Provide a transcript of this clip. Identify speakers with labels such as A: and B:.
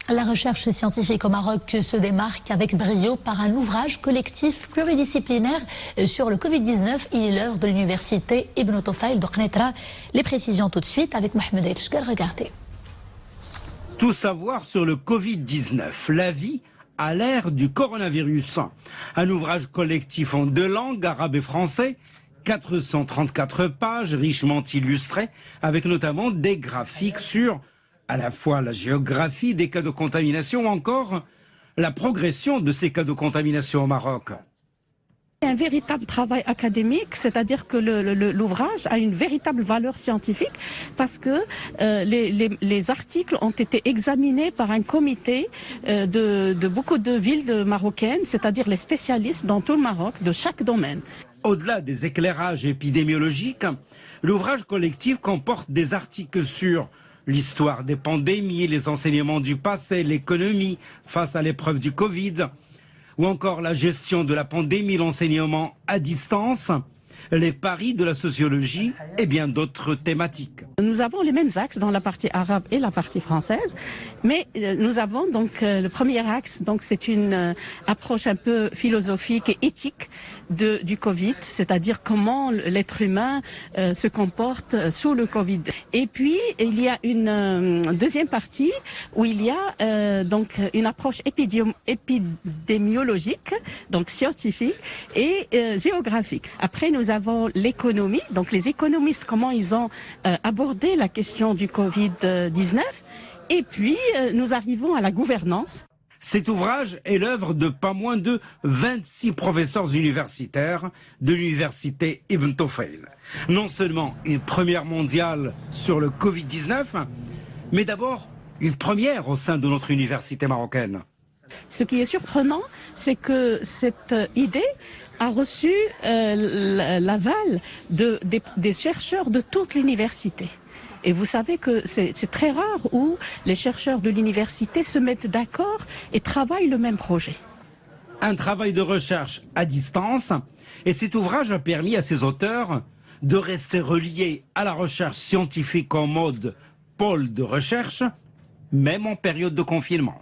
A: La recherche scientifique au Maroc se démarque avec brio par un ouvrage collectif pluridisciplinaire sur le Covid-19. Il est l'œuvre de l'université Ibn Tufayl de Qnitra. Les précisions tout de suite avec Mohamed El Chgal. Regardez.
B: Tout savoir sur le Covid-19, la vie à l'ère du coronavirus. Un ouvrage collectif en 2 langues, arabe et français, 434 pages, richement illustrées, avec notamment des graphiques sur à la fois la géographie des cas de contamination ou encore la progression de ces cas de contamination au Maroc.
C: Un véritable travail académique, c'est-à-dire que l'ouvrage a une véritable valeur scientifique parce que les articles ont été examinés par un comité de beaucoup de villes marocaines, c'est-à-dire les spécialistes dans tout le Maroc, de chaque domaine.
B: Au-delà des éclairages épidémiologiques, l'ouvrage collectif comporte des articles sur l'histoire des pandémies, les enseignements du passé, l'économie face à l'épreuve du Covid, ou encore la gestion de la pandémie, l'enseignement à distance, les paris de la sociologie et bien d'autres thématiques.
C: Nous avons les mêmes axes dans la partie arabe et la partie française, mais nous avons donc le premier axe, donc c'est une approche un peu philosophique et éthique du Covid, c'est-à-dire comment l'être humain se comporte sous le Covid. Et puis il y a une deuxième partie où il y a donc une approche épidémiologique, donc scientifique et géographique. Après nous avons l'économie, donc les économistes comment ils ont abordé la question du Covid-19 et puis nous arrivons à la gouvernance.
B: Cet ouvrage est l'œuvre de pas moins de 26 professeurs universitaires de l'université Ibn Tufayl. Non seulement une première mondiale sur le Covid-19, mais d'abord une première au sein de notre université marocaine.
C: Ce qui est surprenant, c'est que cette idée a reçu l'aval des chercheurs de toute l'université. Et vous savez que c'est très rare où les chercheurs de l'université se mettent d'accord et travaillent le même projet.
B: Un travail de recherche à distance, et cet ouvrage a permis à ses auteurs de rester reliés à la recherche scientifique en mode pôle de recherche, même en période de confinement.